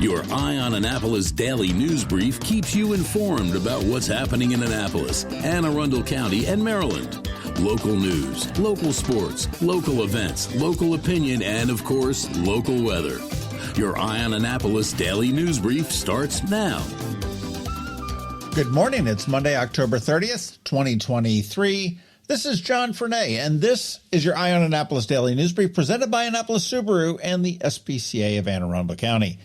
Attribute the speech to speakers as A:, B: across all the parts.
A: Your Eye on Annapolis daily news brief keeps you informed about what's happening in Annapolis, Anne Arundel County, and Maryland. Local news, local sports, local events, local opinion, and, of course, local weather. Your Eye on Annapolis daily news brief starts now.
B: Good morning. It's Monday, October 30th, 2023. This is John Frenay, and this is your Eye on Annapolis daily news brief presented by Annapolis Subaru and the SPCA of Anne Arundel County.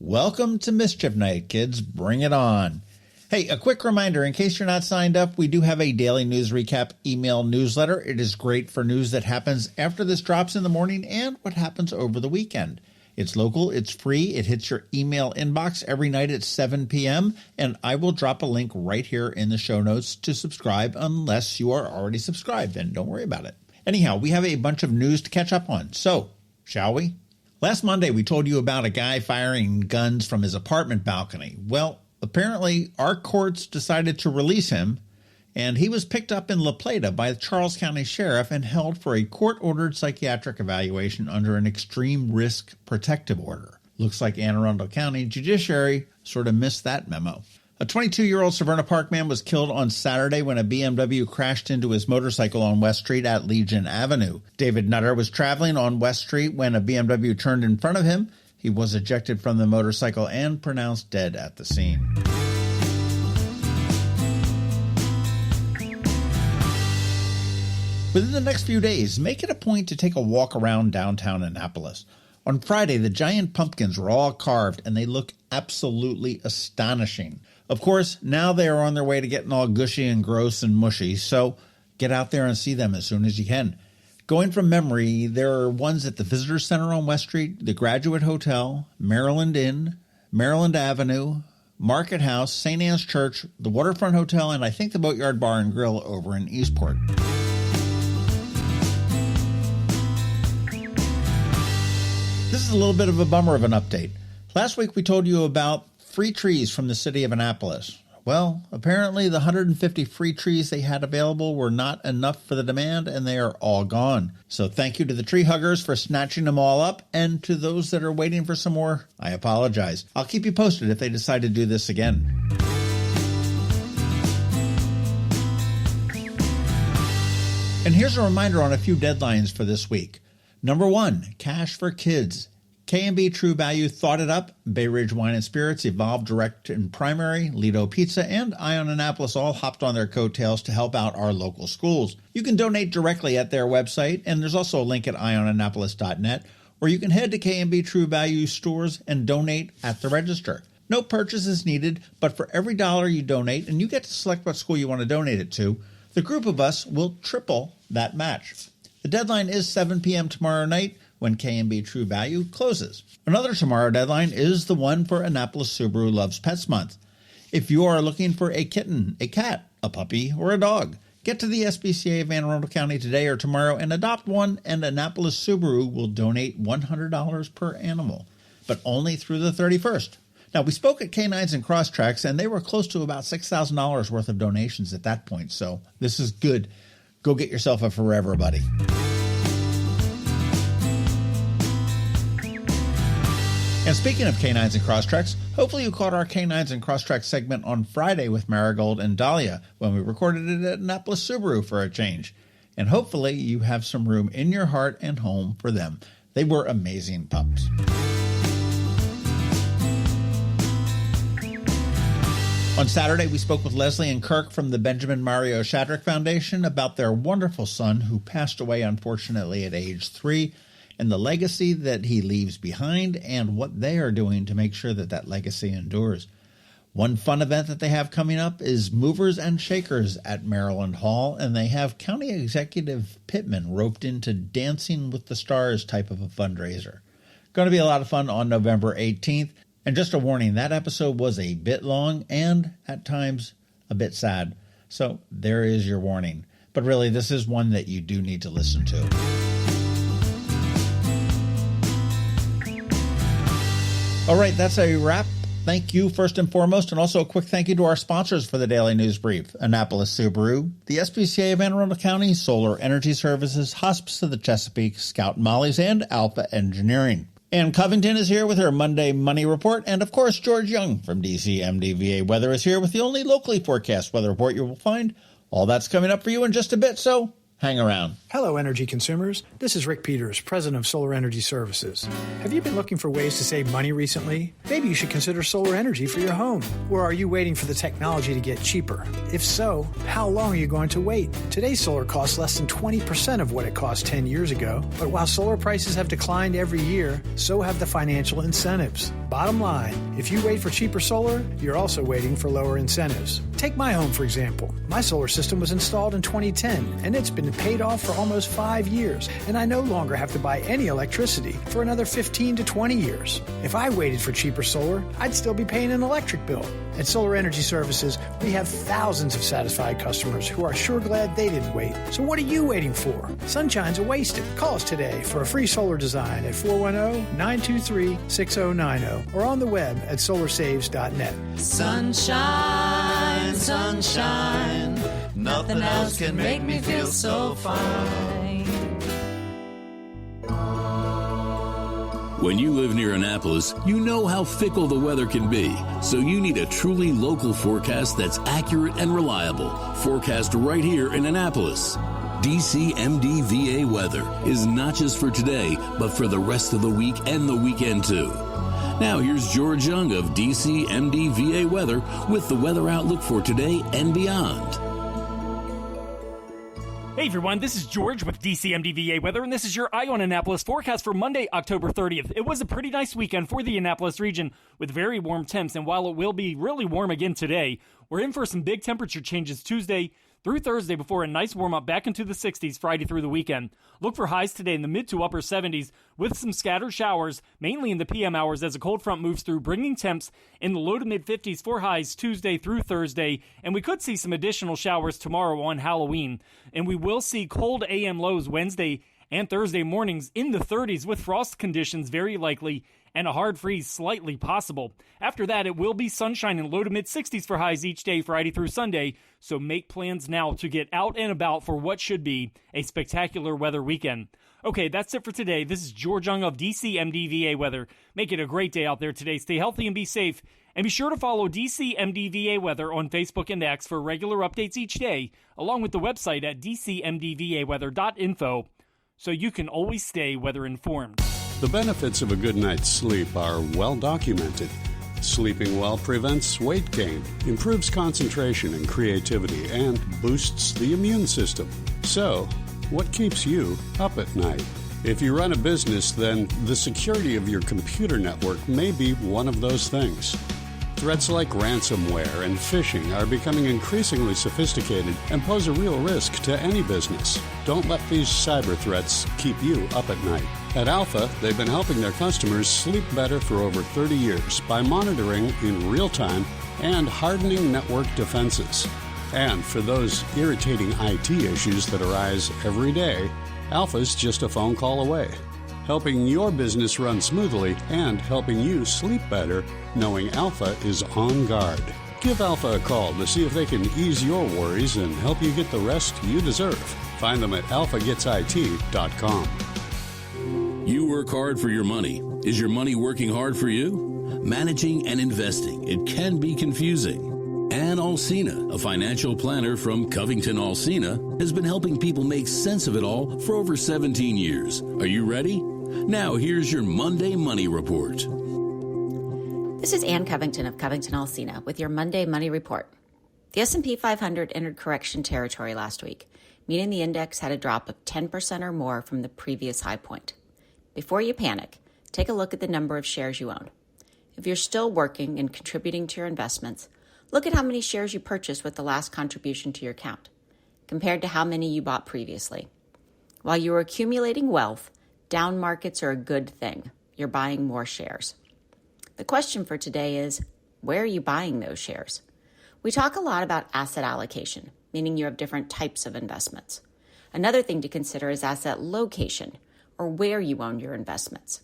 B: Welcome to Mischief Night, kids. Bring it on. Hey, a quick reminder, in case you're not signed up, we do have a daily news recap email newsletter. It is great for news that happens after this drops in the morning and what happens over the weekend. It's local, it's free, it hits your email inbox every night at 7 p.m., and I will drop a link right here in the show notes to subscribe unless you are already subscribed, and don't worry about it. Anyhow, we have a bunch of news to catch up on, so shall we? Last Monday, we told you about a guy firing guns from his apartment balcony. Well, apparently, our courts decided to release him, and he was picked up in La Plata by the Charles County Sheriff and held for a court-ordered psychiatric evaluation under an extreme risk protective order. Looks like Anne Arundel County Judiciary sort of missed that memo. A 22-year-old Severna Park man was killed on Saturday when a BMW crashed into his motorcycle on West Street at Legion Avenue. David Nutter was traveling on West Street when a BMW turned in front of him. He was ejected from the motorcycle and pronounced dead at the scene. Within the next few days, make it a point to take a walk around downtown Annapolis. On Friday, the giant pumpkins were all carved, and they look absolutely astonishing. Of course, now they are on their way to getting all gushy and gross and mushy, so get out there and see them as soon as you can. Going from memory, there are ones at the Visitor Center on West Street, the Graduate Hotel, Maryland Inn, Maryland Avenue, Market House, St. Anne's Church, the Waterfront Hotel, and I think the Boatyard Bar and Grill over in Eastport. This is a little bit of a bummer of an update. Last week we told you about free trees from the city of Annapolis. Well, apparently the 150 free trees they had available were not enough for the demand, and they are all gone. So thank you to the tree huggers for snatching them all up, and to those that are waiting for some more, I apologize. I'll keep you posted if they decide to do this again. And here's a reminder on a few deadlines for this week. Number 1, Cash for Kids. K&B True Value thought it up. Bay Ridge Wine and Spirits, Evolve Direct and Primary, Lido Pizza, and Eye on Annapolis all hopped on their coattails to help out our local schools. You can donate directly at their website, and there's also a link at eyeonannapolis.net, or you can head to K&B True Value stores and donate at the register. No purchase is needed, but for every dollar you donate, and you get to select what school you want to donate it to, the group of us will triple that match. The deadline is 7 p.m. tomorrow night when K&B True Value closes. Another tomorrow deadline is the one for Annapolis Subaru Loves Pets Month. If you are looking for a kitten, a cat, a puppy, or a dog, get to the SPCA of Anne Arundel County today or tomorrow and adopt one, and Annapolis Subaru will donate $100 per animal, but only through the 31st. Now, we spoke at Canines and Crosstreks, and they were close to about $6,000 worth of donations at that point, so this is good. Go get yourself a Forever Buddy. And speaking of Canines and Crosstreks, hopefully you caught our Canines and Crosstreks segment on Friday with Marigold and Dahlia when we recorded it at Annapolis Subaru for a change. And hopefully you have some room in your heart and home for them. They were amazing pups. On Saturday, we spoke with Leslie and Kirk from the Benjamin Mario Shadrick Foundation about their wonderful son who passed away unfortunately at age 3, and the legacy that he leaves behind and what they are doing to make sure that that legacy endures. One fun event that they have coming up is Movers and Shakers at Maryland Hall, and they have County Executive Pittman roped into Dancing with the Stars type of a fundraiser. Going to be a lot of fun on November 18th. And just a warning, that episode was a bit long and, at times, a bit sad. So there is your warning. But really, this is one that you do need to listen to. All right, that's a wrap. Thank you first and foremost, and also a quick thank you to our sponsors for the Daily News Brief: Annapolis Subaru, the SPCA of Anne Arundel County, Solar Energy Services, Hospice of the Chesapeake, Scout and Molly's, and Alpha Engineering. Ann Covington is here with her Monday Money Report. And, of course, George Young from DCMDVA Weather is here with the only locally forecast weather report you will find. All that's coming up for you in just a bit, so hang around.
C: Hello, energy consumers. This is Rick Peters, president of Solar Energy Services. Have you been looking for ways to save money recently? Maybe you should consider solar energy for your home. Or are you waiting for the technology to get cheaper? If so, how long are you going to wait? Today's solar costs less than 20% of what it cost 10 years ago. But while solar prices have declined every year, so have the financial incentives. Bottom line, if you wait for cheaper solar, you're also waiting for lower incentives. Take my home, for example. My solar system was installed in 2010, and it's been paid off for almost 5 years, and I no longer have to buy any electricity for another 15 to 20 years. If I waited for cheaper solar, I'd still be paying an electric bill. At Solar Energy Services, we have thousands of satisfied customers who are sure glad they didn't wait. So what are you waiting for? Sunshine's a wasted. Call us today for a free solar design at 410-923-6090 or on the web at solarsaves.net.
D: Sunshine, sunshine, nothing else can make me feel so fine.
A: When you live near Annapolis, you know how fickle the weather can be. So you need a truly local forecast that's accurate and reliable. Forecast right here in Annapolis. DCMDVA weather is not just for today, but for the rest of the week and the weekend too. Now here's George Young of DCMDVA weather with the weather outlook for today and beyond.
E: Hey everyone, this is George with DCMDVA Weather, and this is your Eye on Annapolis forecast for Monday, October 30th. It was a pretty nice weekend for the Annapolis region with very warm temps, and while it will be really warm again today, we're in for some big temperature changes Tuesday through Thursday before a nice warm-up back into the 60s Friday through the weekend. Look for highs today in the mid to upper 70s with some scattered showers, mainly in the PM hours as a cold front moves through, bringing temps in the low to mid 50s for highs Tuesday through Thursday, and we could see some additional showers tomorrow on Halloween. And we will see cold AM lows Wednesday and Thursday mornings in the 30s with frost conditions very likely and a hard freeze slightly possible. After that, it will be sunshine in low to mid 60s for highs each day Friday through Sunday, so make plans now to get out and about for what should be a spectacular weather weekend. Okay, that's it for today. This is George Young of DCMDVA Weather. Make it a great day out there today. Stay healthy and be safe. And be sure to follow DCMDVA Weather on Facebook and X for regular updates each day, along with the website at dcmdvaweather.info, so you can always stay weather informed.
F: The benefits of a good night's sleep are well documented. Sleeping well prevents weight gain, improves concentration and creativity, and boosts the immune system. So, what keeps you up at night? If you run a business, then the security of your computer network may be one of those things. Threats like ransomware and phishing are becoming increasingly sophisticated and pose a real risk to any business. Don't let these cyber threats keep you up at night. At Alpha, they've been helping their customers sleep better for over 30 years by monitoring in real time and hardening network defenses. And for those irritating IT issues that arise every day, Alpha's just a phone call away, helping your business run smoothly and helping you sleep better, knowing Alpha is on guard. Give Alpha a call to see if they can ease your worries and help you get the rest you deserve. Find them at alphagetsit.com.
A: You work hard for your money. Is your money working hard for you? Managing and investing, it can be confusing. Alsina, a financial planner from CovingtonAlsina, has been helping people make sense of it all for over 17 years. Are you ready? Now here's your Monday Money Report.
G: This is Ann Covington of CovingtonAlsina with your Monday Money Report. The S&P 500 entered correction territory last week, meaning the index had a drop of 10% or more from the previous high point. Before you panic, take a look at the number of shares you own. If you're still working and contributing to your investments, look at how many shares you purchased with the last contribution to your account, compared to how many you bought previously. While you are accumulating wealth, down markets are a good thing. You're buying more shares. The question for today is, where are you buying those shares? We talk a lot about asset allocation, meaning you have different types of investments. Another thing to consider is asset location, or where you own your investments.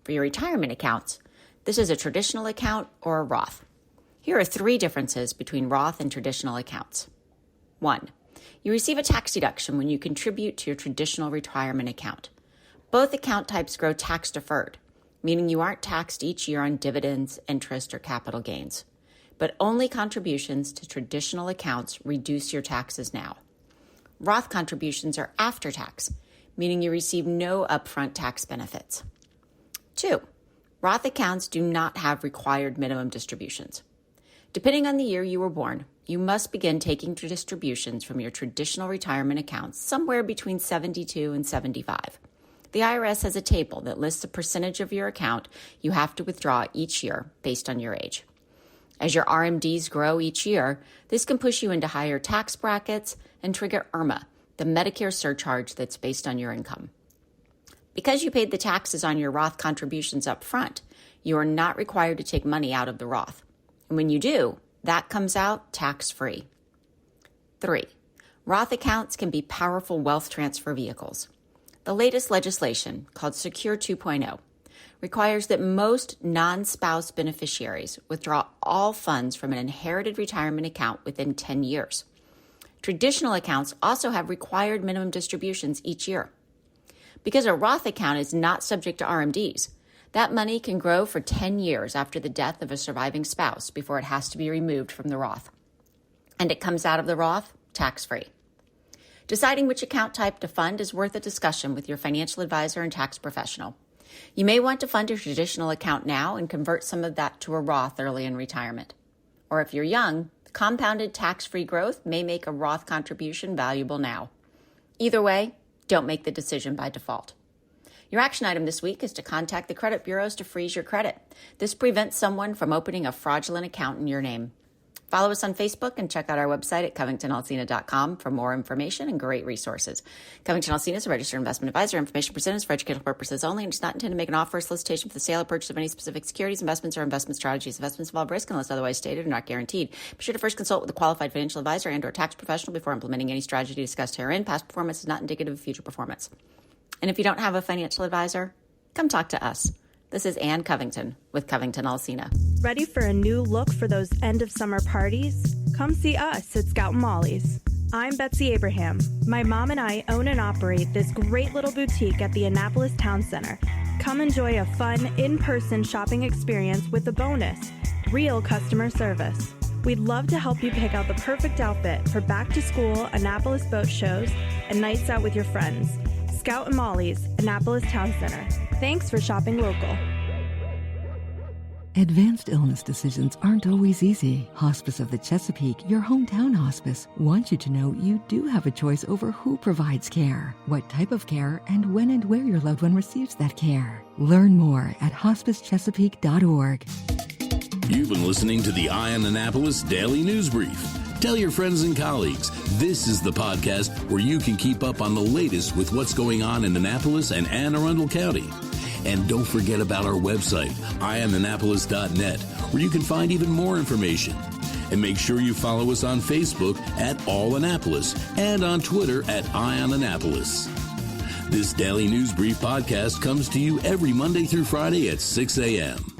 G: For your retirement accounts, this is a traditional account or a Roth. Here are 3 differences between Roth and traditional accounts. 1. You receive a tax deduction when you contribute to your traditional retirement account. Both account types grow tax deferred. meaning you aren't taxed each year on dividends, interest, or capital gains. But only contributions to traditional accounts reduce your taxes now. Roth contributions are after tax, meaning you receive no upfront tax benefits. 2, Roth accounts do not have required minimum distributions. Depending on the year you were born, you must begin taking distributions from your traditional retirement accounts somewhere between 72 and 75. The IRS has a table that lists the percentage of your account you have to withdraw each year based on your age. As your RMDs grow each year, this can push you into higher tax brackets and trigger IRMA, the Medicare surcharge that's based on your income. Because you paid the taxes on your Roth contributions up front, you are not required to take money out of the Roth. And when you do, that comes out tax-free. 3, Roth accounts can be powerful wealth transfer vehicles. The latest legislation, called Secure 2.0, requires that most non-spouse beneficiaries withdraw all funds from an inherited retirement account within 10 years. Traditional accounts also have required minimum distributions each year. Because a Roth account is not subject to RMDs, that money can grow for 10 years after the death of a surviving spouse before it has to be removed from the Roth. And it comes out of the Roth tax-free. Deciding which account type to fund is worth a discussion with your financial advisor and tax professional. You may want to fund your traditional account now and convert some of that to a Roth early in retirement. Or if you're young, compounded tax-free growth may make a Roth contribution valuable now. Either way, don't make the decision by default. Your action item this week is to contact the credit bureaus to freeze your credit. This prevents someone from opening a fraudulent account in your name. Follow us on Facebook and check out our website at CovingtonAlsina.com for more information and great resources. Covington Alsina is a registered investment advisor. Information presented is for educational purposes only and does not intend to make an offer or solicitation for the sale or purchase of any specific securities, investments, or investment strategies. Investments involve risk unless otherwise stated and are not guaranteed. Be sure to first consult with a qualified financial advisor and or tax professional before implementing any strategy discussed herein. Past performance is not indicative of future performance. And if you don't have a financial advisor, come talk to us. This is Ann Covington with CovingtonAlsina.
H: Ready for a new look for those end-of-summer parties? Come see us at Scout and Molly's. I'm Betsy Abraham. My mom and I own and operate this great little boutique at the Annapolis Town Center. Come enjoy a fun, in-person shopping experience with a bonus, real customer service. We'd love to help you pick out the perfect outfit for back-to-school Annapolis boat shows and nights out with your friends. Scout and Molly's, Annapolis Town Center. Thanks for shopping local.
I: Advanced illness decisions aren't always easy. Hospice of the Chesapeake, your hometown hospice, wants you to know you do have a choice over who provides care, what type of care, and when and where your loved one receives that care. Learn more at hospicechesapeake.org.
A: You've been listening to the Eye on Annapolis Daily News Brief. Tell your friends and colleagues, this is the podcast where you can keep up on the latest with what's going on in Annapolis and Anne Arundel County. And don't forget about our website, eyeonannapolis.net, where you can find even more information. And make sure you follow us on Facebook at All Annapolis and on Twitter at Eye on Annapolis. This Daily News Brief podcast comes to you every Monday through Friday at 6 a.m.